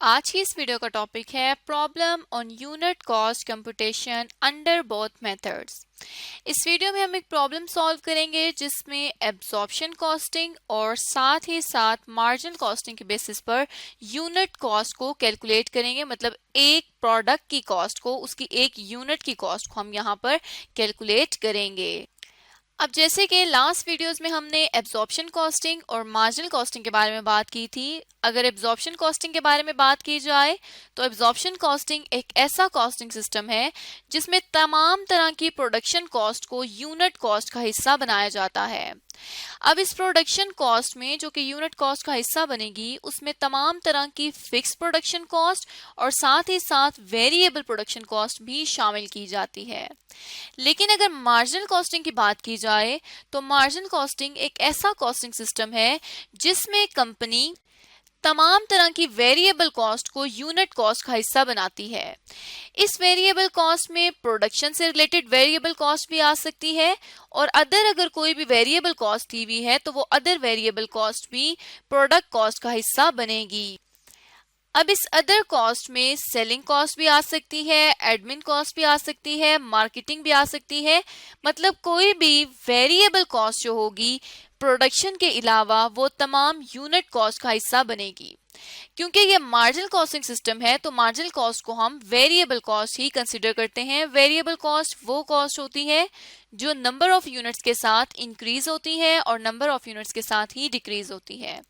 आज की इस वीडियो का टॉपिक है problem on unit cost computation under both methods. इस वीडियो में हम एक प्रॉब्लम सॉल्व करेंगे जिसमें एब्जॉर्प्शन कॉस्टिंग और साथ ही साथ मार्जिनल कॉस्टिंग के बेसिस पर यूनिट कॉस्ट को कैलकुलेट करेंगे। मतलब एक प्रोडक्ट की कॉस्ट को, उसकी एक यूनिट की कॉस्ट को हम यहाँ पर कैलकुलेट करेंगे। अब जैसे कि लास्ट वीडियोस में हमने एब्जॉर्प्शन कॉस्टिंग और मार्जिनल कॉस्टिंग के बारे में बात की थी। अगर एब्जॉर्प्शन कॉस्टिंग के बारे में बात की जाए तो एब्जॉर्प्शन कॉस्टिंग एक ऐसा कॉस्टिंग सिस्टम है जिसमें तमाम तरह की प्रोडक्शन कॉस्ट को यूनिट कॉस्ट का हिस्सा बनाया जाता है। अब इस प्रोडक्शन कॉस्ट में जो कि यूनिट कॉस्ट का हिस्सा बनेगी उसमें तमाम तरह की फिक्स प्रोडक्शन कॉस्ट और साथ ही साथ वेरिएबल प्रोडक्शन कॉस्ट भी शामिल की जाती है। लेकिन अगर मार्जिनल कॉस्टिंग की बात की जाए तो मार्जिनल कॉस्टिंग एक ऐसा कॉस्टिंग सिस्टम है जिसमें कंपनी तमाम तरह की वेरिएबल कॉस्ट को यूनिट कॉस्ट का हिस्सा बनाती है। इस वेरिएबल कॉस्ट में प्रोडक्शन से रिलेटेड वेरिएबल कॉस्ट भी आ सकती है और अगर कोई भी वेरिएबल कॉस्ट दी हुई है तो वो अदर वेरिएबल कॉस्ट भी प्रोडक्ट कॉस्ट का हिस्सा बनेगी। अब इस अदर कॉस्ट में सेलिंग कॉस्ट भी आ सकती है, एडमिन कॉस्ट भी आ सकती है, मार्केटिंग भी आ सकती है। मतलब कोई भी वेरिएबल कॉस्ट जो होगी प्रोडक्शन के अलावा वो तमाम यूनिट कॉस्ट का हिस्सा बनेगी। क्योंकि ये मार्जिनल कॉस्टिंग सिस्टम है तो मार्जिनल कॉस्ट को हम वेरिएबल कॉस्ट ही कंसिडर करते हैं। वेरिएबल कॉस्ट वो कॉस्ट होती है जो नंबर ऑफ यूनिट्स के साथ इंक्रीज होती है और नंबर ऑफ यूनिट्स के साथ ही डिक्रीज होती है,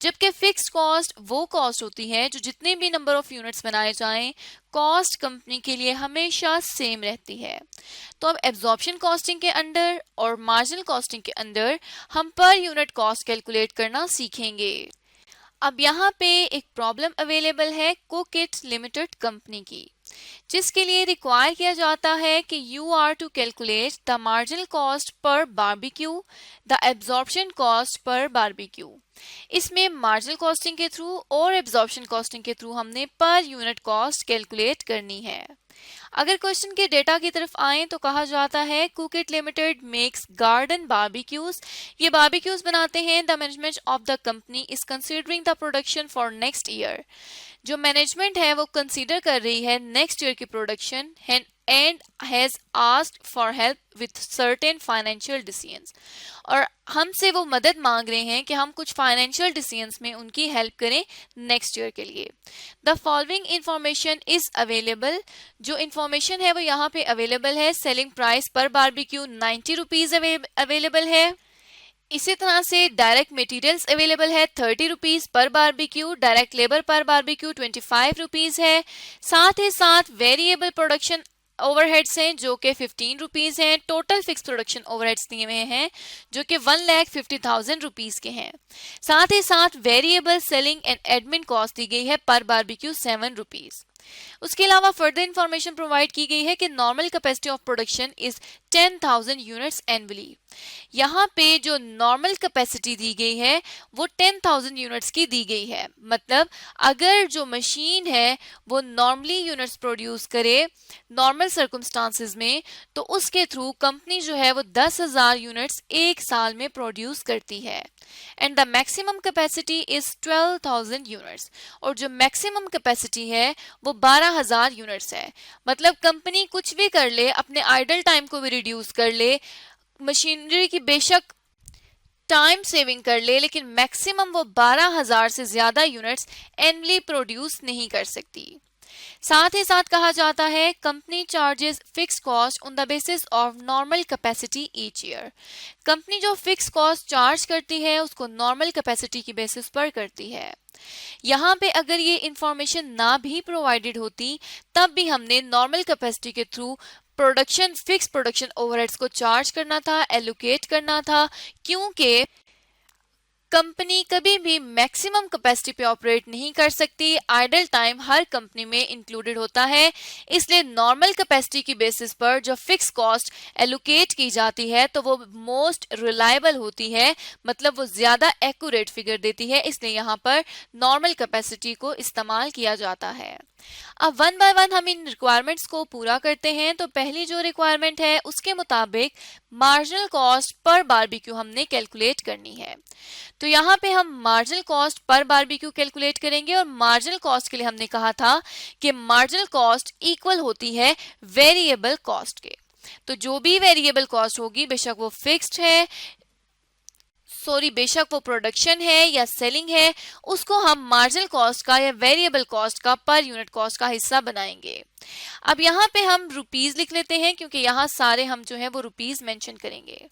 जबकि फिक्स्ड कॉस्ट वो कॉस्ट होती है जो जितने भी नंबर ऑफ यूनिट्स बनाए जाएं कॉस्ट कंपनी के लिए हमेशा सेम रहती है। तो अब एब्जॉर्प्शन कॉस्टिंग के अंदर और मार्जिनल कॉस्टिंग के अंदर हम पर यूनिट कॉस्ट कैलकुलेट करना सीखेंगे। अब यहाँ पे एक प्रॉब्लम अवेलेबल है कुकिट लिमिटेड कंपनी की, जिसके लिए रिक्वायर किया जाता है कि you are to calculate the marginal cost पर बारबेक्यू, द एब्जॉर्प्शन कॉस्ट पर बारबेक्यू। इसमें मार्जिनल कॉस्टिंग के थ्रू और एब्जॉर्प्शन कॉस्टिंग के थ्रू हमने पर यूनिट कॉस्ट कैलकुलेट करनी है। अगर क्वेश्चन के डेटा की तरफ आए तो कहा जाता है कुकिट लिमिटेड मेक्स गार्डन बारबेक्यूज। ये बारबेक्यूज बनाते हैं। The management of the company is considering the production for next year. जो मैनेजमेंट है वो कंसीडर कर रही है नेक्स्ट ईयर की production and has asked for help with certain financial decisions। और हमसे वो मदद मांग रहे हैं कि हम कुछ फाइनेंशियल डिसीजंस में उनकी हेल्प करें नेक्स्ट ईयर के लिए। The following information is available. जो इंफॉर्मेशन है वो यहाँ पे अवेलेबल है। सेलिंग प्राइस पर बारबेक्यू 90 रुपीज अवेलेबल है। इसी तरह से डायरेक्ट मटेरियल्स अवेलेबल है 30 rupees per barbecue. Direct labour पर बारबेक्यू 25 रुपीज है। साथ ही साथ वेरिएबल प्रोडक्शन ओवरहेड्स हैं जो कि 15 रुपीज हैं। टोटल फिक्स प्रोडक्शन ओवरहेड्स दिए हुए हैं जो कि 1,50,000 रुपीज के हैं। साथ ही साथ variable selling and admin cost दी गई है पर बारबेक्यू 7 रुपीज। उसके अलावा फर्दर इंफॉर्मेशन प्रोवाइड की गई है कि normal capacity of production is 10,000 units annually. यहाँ पे जो नॉर्मल कैपेसिटी दी गई है वो 10,000 यूनिट्स की दी गई है। मतलब अगर जो मशीन है वो नॉर्मली यूनिट्स प्रोड्यूस करे नॉर्मल सर्कमस्टांसेस में तो उसके थ्रू कंपनी जो है वो 10,000 यूनिट्स एक साल में प्रोड्यूस करती है। And the maximum capacity is 12,000 units और जो मैक्सिमम कैपेसिटी है वो 12,000 यूनिट्स है। मतलब कंपनी कुछ भी कर ले, अपने आइडल टाइम को भी रिड्यूस कर ले, मशीनरी की बेशक टाइम सेविंग कर ले, लेकिन मैक्सिमम वो 12,000 से ज्यादा यूनिट्स एनुअली प्रोड्यूस नहीं कर सकती। साथ ही साथ कहा जाता है company charges fix cost on the basis of normal capacity each year. Company जो फिक्स कॉस्ट चार्ज करती है उसको नॉर्मल कैपेसिटी की बेसिस पर करती है। यहाँ पे अगर ये इंफॉर्मेशन ना भी प्रोवाइडेड होती तब भी हमने नॉर्मल कैपेसिटी के थ्रू फिक्स प्रोडक्शन ओवरहेड्स को चार्ज करना था, एलोकेट करना था, क्योंकि कंपनी कभी भी मैक्सिमम कैपेसिटी पे ऑपरेट नहीं कर सकती। आइडल टाइम हर कंपनी में इंक्लूडेड होता है। इसलिए नॉर्मल कैपेसिटी की बेसिस पर जो फिक्स कॉस्ट एलोकेट की जाती है तो वो मोस्ट रिलायबल होती है, मतलब वो ज्यादा एक्यूरेट फिगर देती है। इसलिए यहाँ पर नॉर्मल कैपेसिटी को इस्तेमाल किया जाता है। अब वन बाय वन हम इन रिक्वायरमेंट्स को पूरा करते हैं। तो पहली जो रिक्वायरमेंट है उसके मुताबिक मार्जिनल कॉस्ट पर बारबेक्यू हमने कैलकुलेट करनी है। तो यहाँ पे हम मार्जिनल कॉस्ट पर बारबेक्यू कैलकुलेट करेंगे और मार्जिनल कॉस्ट के लिए हमने कहा था कि मार्जिनल कॉस्ट इक्वल होती है वेरिएबल कॉस्ट के। तो जो भी वेरिएबल कॉस्ट होगी, बेशक वो फिक्स्ड है, बेशक वो प्रोडक्शन है या सेलिंग है, उसको हम मार्जिनल कॉस्ट का या वेरिएबल कॉस्ट का पर यूनिट कॉस्ट का हिस्सा बनाएंगे। अब यहाँ पे हम रुपीस लिख लेते हैं क्योंकि यहाँ सारे हम जो है वो रुपीस मेंशन करेंगे।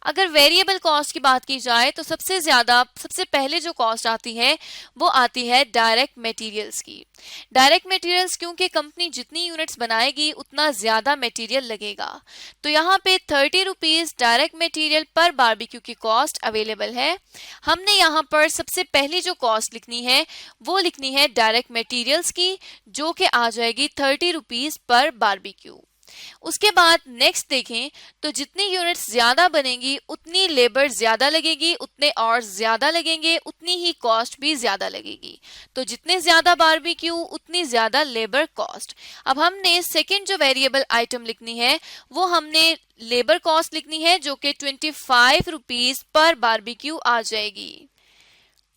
अगर वेरिएबल कॉस्ट की बात की जाए तो सबसे पहले जो कॉस्ट आती है वो आती है डायरेक्ट मटेरियल्स की। डायरेक्ट मटेरियल्स क्योंकि कंपनी जितनी यूनिट्स बनाएगी उतना ज्यादा मटेरियल लगेगा। तो यहाँ पे 30 रुपीज डायरेक्ट मटेरियल पर बारबेक्यू की कॉस्ट अवेलेबल है। हमने यहाँ पर सबसे पहली जो कॉस्ट लिखनी है वो लिखनी है डायरेक्ट मटेरियल्स की, जो कि आ जाएगी 30 रुपीज पर बारबेक्यू। उसके बाद नेक्स्ट देखें तो जितनी यूनिट्स ज्यादा बनेंगी उतनी लेबर ज्यादा लगेगी, उतने और ज्यादा लगेंगे, उतनी ही कॉस्ट भी ज्यादा लगेगी। तो जितने ज्यादा बारबेक्यू उतनी ज्यादा लेबर कॉस्ट। अब हमने सेकंड जो वेरिएबल आइटम लिखनी है वो हमने लेबर कॉस्ट लिखनी है, जो कि 25 रुपीज पर बारबेक्यू आ जाएगी।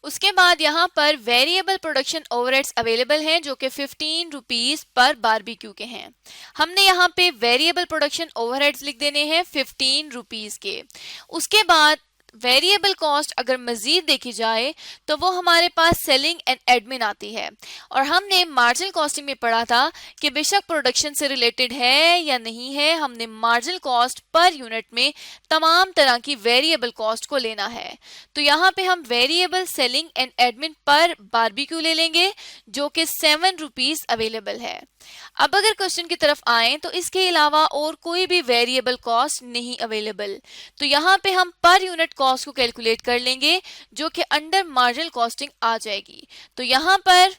उसके बाद यहाँ पर वेरिएबल प्रोडक्शन ओवरहेड्स अवेलेबल हैं, जो कि 15 रुपीज पर बारबेक्यू के हैं। हमने यहाँ पे वेरिएबल प्रोडक्शन ओवरहेड्स लिख देने हैं 15 रुपीज के। उसके बाद वेरिएबल कॉस्ट अगर मजीद देखी जाए तो वो हमारे पास सेलिंग एंड एडमिन आती है, और हमने मार्जिनल कॉस्टिंग में पढ़ा था कि बेशक प्रोडक्शन से रिलेटेड है या नहीं है, हमने मार्जिनल कॉस्ट पर यूनिट में तमाम तरह की वेरिएबल कॉस्ट को लेना है। तो यहाँ पे हम वेरिएबल सेलिंग एंड एडमिन पर बारबेक्यू ले लेंगे, जो कि 7 रुपीज अवेलेबल है। अब अगर क्वेश्चन की तरफ आए तो इसके अलावा और कोई भी वेरिएबल कॉस्ट नहीं अवेलेबल। तो यहाँ पे हम पर यूनिट कॉस्ट को कैलकुलेट कर लेंगे, जो कि अंडर मार्जिनल कॉस्टिंग आ जाएगी। तो यहाँ पर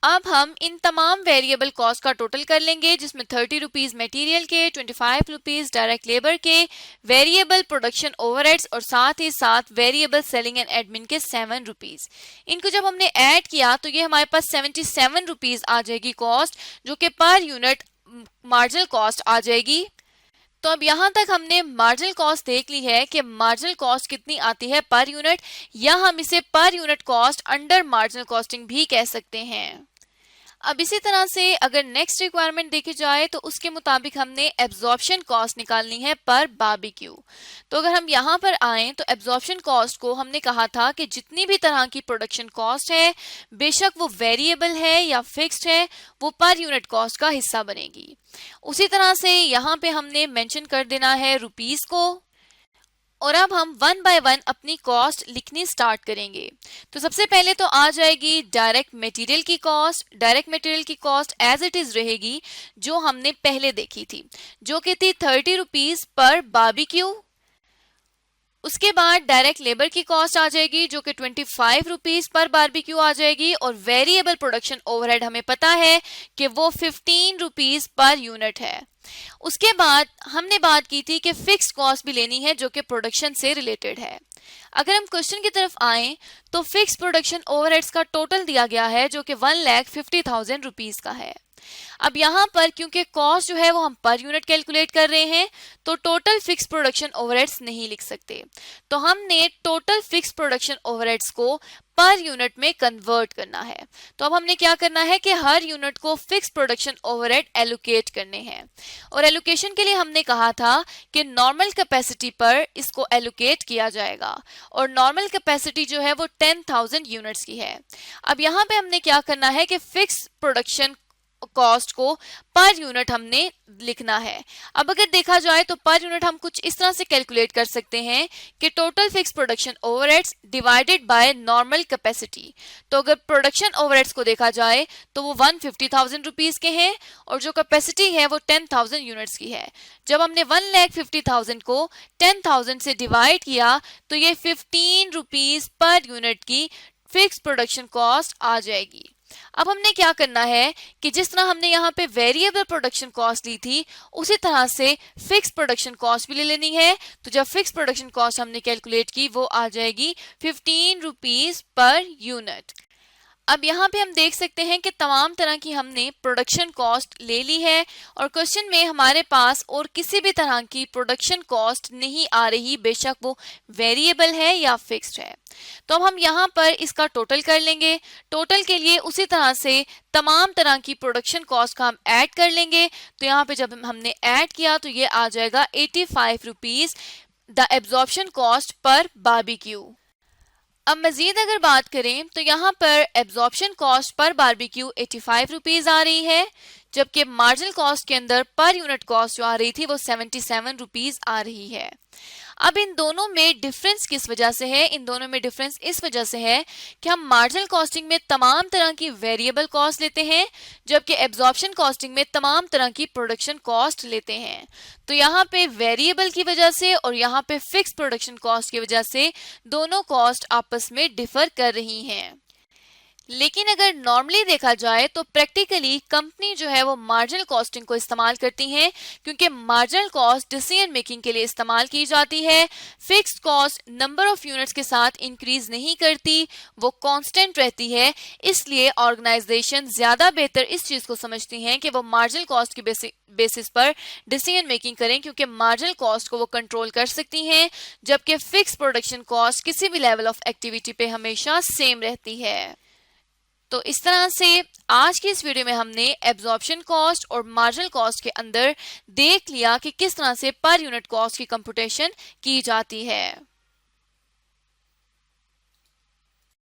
अब हम इन तमाम वेरिएबल कॉस्ट का टोटल कर लेंगे, जिसमें 30 रुपीज मटेरियल के, 25 रुपीज डायरेक्ट लेबर के, वेरिएबल प्रोडक्शन ओवरहेड्स और साथ ही साथ वेरिएबल सेलिंग एंड एडमिन के 7 रुपीज। इनको जब हमने ऐड किया तो ये हमारे पास 77 रुपीज आ जाएगी कॉस्ट, जो कि पर यूनिट मार्जिनल कॉस्ट आ जाएगी। तो अब यहाँ तक हमने मार्जिनल कॉस्ट देख ली है कि मार्जिनल कॉस्ट कितनी आती है पर यूनिट, या हम इसे per unit cost under marginal costing भी कह सकते हैं। अब इसी तरह से अगर नेक्स्ट रिक्वायरमेंट देखी जाए तो उसके मुताबिक हमने एब्जॉर्प्शन कॉस्ट निकालनी है पर बारबेक्यू। तो अगर हम यहाँ पर आए तो एब्जॉर्प्शन कॉस्ट को हमने कहा था कि जितनी भी तरह की प्रोडक्शन कॉस्ट है, बेशक वो वेरिएबल है या फिक्स्ड है, वो पर यूनिट कॉस्ट का हिस्सा बनेगी। उसी तरह से यहाँ पे हमने मेंशन कर देना है रुपीस को, और अब हम वन बाय वन अपनी कॉस्ट लिखनी स्टार्ट करेंगे। तो सबसे पहले तो आ जाएगी डायरेक्ट मटेरियल की कॉस्ट। डायरेक्ट मटेरियल की कॉस्ट एज इट इज रहेगी जो हमने पहले देखी थी, जो कि थी 30 रुपीज पर बारबेक्यू। उसके बाद डायरेक्ट लेबर की कॉस्ट आ जाएगी, जो कि 25 रुपीज पर बारबेक्यू आ जाएगी, और वेरिएबल प्रोडक्शन ओवरहेड हमें पता है कि वो 15 रुपीज पर यूनिट है। उसके बाद हमने बात की थी कि फिक्स्ड कॉस्ट भी लेनी है, जो कि प्रोडक्शन से रिलेटेड है। अगर हम क्वेश्चन की तरफ आएं तो फिक्स्ड प्रोडक्शन ओवरहेड्स का टोटल दिया गया है, जो कि 1,50,000 रुपीज का है। अब यहाँ पर क्योंकि कॉस्ट जो है वो हम पर यूनिट कैलकुलेट कर रहे हैं, तो टोटल फिक्स प्रोडक्शन ओवरहेड्स नहीं लिख सकते। तो हमने टोटल फिक्स प्रोडक्शन ओवरहेड्स को पर यूनिट में कन्वर्ट करना है। तो अब हमने क्या करना है कि हर यूनिट को फिक्स प्रोडक्शन ओवरहेड एलोकेट करने हैं, और एलोकेशन के लिए हमने कहा था कि नॉर्मल कैपेसिटी पर इसको एलोकेट किया जाएगा, और नॉर्मल कैपेसिटी जो है वो 10,000 यूनिट्स की है। अब यहाँ पे हमने क्या करना है कि फिक्स प्रोडक्शन कॉस्ट को पर यूनिट हमने लिखना है। अब अगर देखा जाए तो पर यूनिट हम कुछ इस तरह से कैलकुलेट कर सकते हैं कि total fix production overheads divided by normal capacity. तो अगर प्रोडक्शन ओवरहेड्स को देखा जाए तो वो 150,000 रुपीज के हैं, और जो कैपेसिटी है वो 10,000 यूनिट्स की है। जब हमने 1,50,000 को 10,000 से डिवाइड किया तो ये 15 रुपीज पर यूनिट की फिक्स प्रोडक्शन कॉस्ट आ जाएगी। अब हमने क्या करना है कि जिस तरह हमने यहाँ पे वेरिएबल प्रोडक्शन कॉस्ट ली थी, उसी तरह से फिक्स प्रोडक्शन कॉस्ट भी ले लेनी है। तो जब फिक्स प्रोडक्शन कॉस्ट हमने कैलकुलेट की वो आ जाएगी 15 रुपीज पर यूनिट। अब यहाँ पे हम देख सकते हैं कि तमाम तरह की हमने प्रोडक्शन कॉस्ट ले ली है और क्वेश्चन में हमारे पास और किसी भी तरह की प्रोडक्शन कॉस्ट नहीं आ रही, बेशक वो वेरिएबल है या फिक्स्ड है। तो अब हम यहाँ पर इसका टोटल कर लेंगे। टोटल के लिए उसी तरह से तमाम तरह की प्रोडक्शन कॉस्ट का हम ऐड कर लेंगे। तो यहाँ पे जब हमने ऐड किया तो ये आ जाएगा 85 रुपीज द एब्जॉर्प्शन कॉस्ट पर बारबेक्यू। अब मजीद अगर बात करें तो यहाँ पर एब्जॉर्प्शन कॉस्ट पर बारबेक्यू 85 रुपीज आ रही है, जबकि मार्जिनल कॉस्ट के अंदर पर यूनिट कॉस्ट जो आ रही थी वो 77 रुपीज आ रही है। अब इन दोनों में डिफरेंस किस वजह से है? इन दोनों में डिफरेंस इस वजह से है कि हम मार्जिनल कॉस्टिंग में तमाम तरह की वेरिएबल कॉस्ट लेते हैं, जबकि एब्जॉर्प्शन कॉस्टिंग में तमाम तरह की प्रोडक्शन कॉस्ट लेते हैं। तो यहाँ पे वेरिएबल की वजह से और यहाँ पे फिक्स प्रोडक्शन कॉस्ट की वजह से दोनों कॉस्ट आपस में डिफर कर रही हैं। लेकिन अगर नॉर्मली देखा जाए तो प्रैक्टिकली कंपनी जो है वो मार्जिनल कॉस्टिंग को इस्तेमाल करती हैं, क्योंकि मार्जिनल कॉस्ट डिसीजन मेकिंग के लिए इस्तेमाल की जाती है। Fixed cost number of units के साथ इंक्रीज नहीं करती, वो कांस्टेंट रहती है। इसलिए ऑर्गेनाइजेशन ज्यादा बेहतर इस चीज को समझती हैं कि वो मार्जिनल कॉस्ट की बेसिस पर डिसीजन मेकिंग करें, क्योंकि मार्जिनल कॉस्ट को वो कंट्रोल कर सकती हैं, जबकि फिक्स प्रोडक्शन कॉस्ट किसी भी लेवल ऑफ एक्टिविटी पे हमेशा सेम रहती है। तो इस तरह से आज की इस वीडियो में हमने एब्जॉर्प्शन कॉस्ट और मार्जिनल कॉस्ट के अंदर देख लिया कि किस तरह से पर यूनिट कॉस्ट की कंप्यूटेशन की जाती है।